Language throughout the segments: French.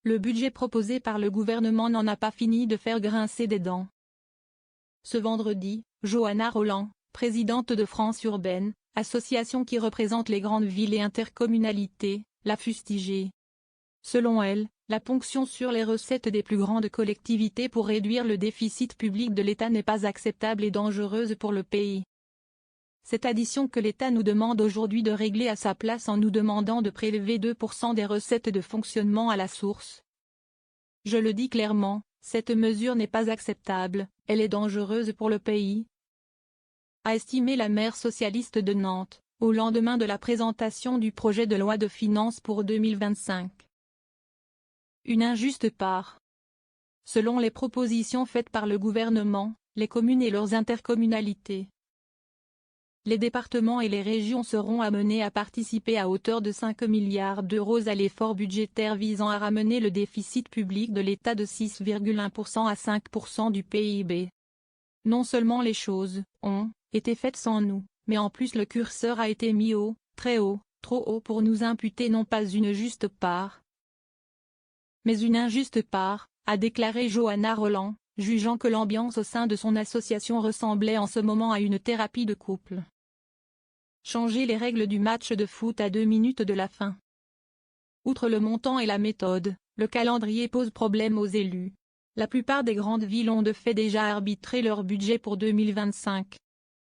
le budget proposé par le gouvernement n'en a pas fini de faire grincer des dents. Ce vendredi, Johanna Rolland, présidente de France Urbaine, association qui représente les grandes villes et intercommunalités, l'a fustigé. Selon elle, la ponction sur les recettes des plus grandes collectivités pour réduire le déficit public de l'État n'est pas acceptable et dangereuse pour le pays. Cette addition que l'État nous demande aujourd'hui de régler à sa place en nous demandant de prélever 2% des recettes de fonctionnement à la source. Je le dis clairement, cette mesure n'est pas acceptable, elle est dangereuse pour le pays, a estimé la maire socialiste de Nantes, au lendemain de la présentation du projet de loi de finances pour 2025. Une injuste part. Selon les propositions faites par le gouvernement, les communes et leurs intercommunalités, les départements et les régions seront amenés à participer à hauteur de 5 milliards d'euros à l'effort budgétaire visant à ramener le déficit public de l'État de 6,1% à 5% du PIB. Non seulement les choses ont été faites sans nous, mais en plus le curseur a été mis haut, très haut, trop haut pour nous imputer non pas une juste part, mais une injuste part, a déclaré Johanna Rolland, jugeant que l'ambiance au sein de son association ressemblait en ce moment à une thérapie de couple. Changer les règles du match de foot à 2 minutes de la fin. Outre le montant et la méthode, le calendrier pose problème aux élus. La plupart des grandes villes ont de fait déjà arbitré leur budget pour 2025.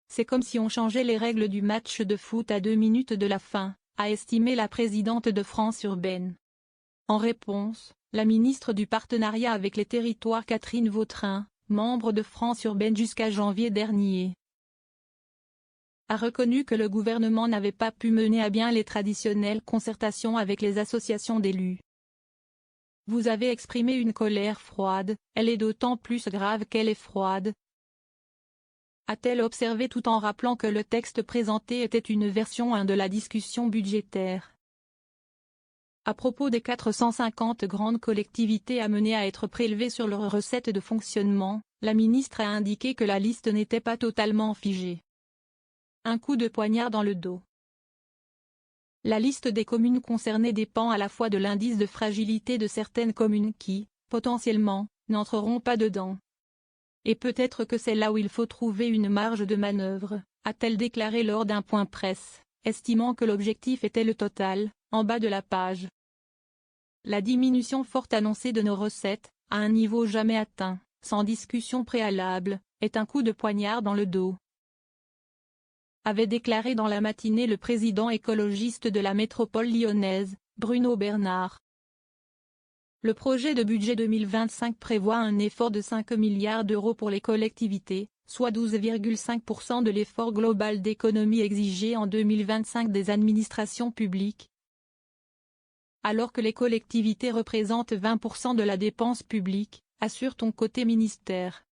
C'est comme si on changeait les règles du match de foot à 2 minutes de la fin, a estimé la présidente de France Urbaine. En réponse, la ministre du Partenariat avec les territoires Catherine Vautrin, membre de France Urbaine jusqu'à janvier dernier, a reconnu que le gouvernement n'avait pas pu mener à bien les traditionnelles concertations avec les associations d'élus. Vous avez exprimé une colère froide, elle est d'autant plus grave qu'elle est froide, a-t-elle observé tout en rappelant que le texte présenté était une version 1 de la discussion budgétaire. À propos des 450 grandes collectivités amenées à être prélevées sur leurs recettes de fonctionnement, la ministre a indiqué que la liste n'était pas totalement figée. Un coup de poignard dans le dos. La liste des communes concernées dépend à la fois de l'indice de fragilité de certaines communes qui, potentiellement, n'entreront pas dedans. Et peut-être que c'est là où il faut trouver une marge de manœuvre, a-t-elle déclaré lors d'un point presse, estimant que l'objectif était le total, en bas de la page. La diminution forte annoncée de nos recettes, à un niveau jamais atteint, sans discussion préalable, est un coup de poignard dans le dos, avait déclaré dans la matinée le président écologiste de la métropole lyonnaise, Bruno Bernard. Le projet de budget 2025 prévoit un effort de 5 milliards d'euros pour les collectivités, soit 12,5% de l'effort global d'économie exigé en 2025 des administrations publiques. Alors que les collectivités représentent 20% de la dépense publique, assure ton côté ministère.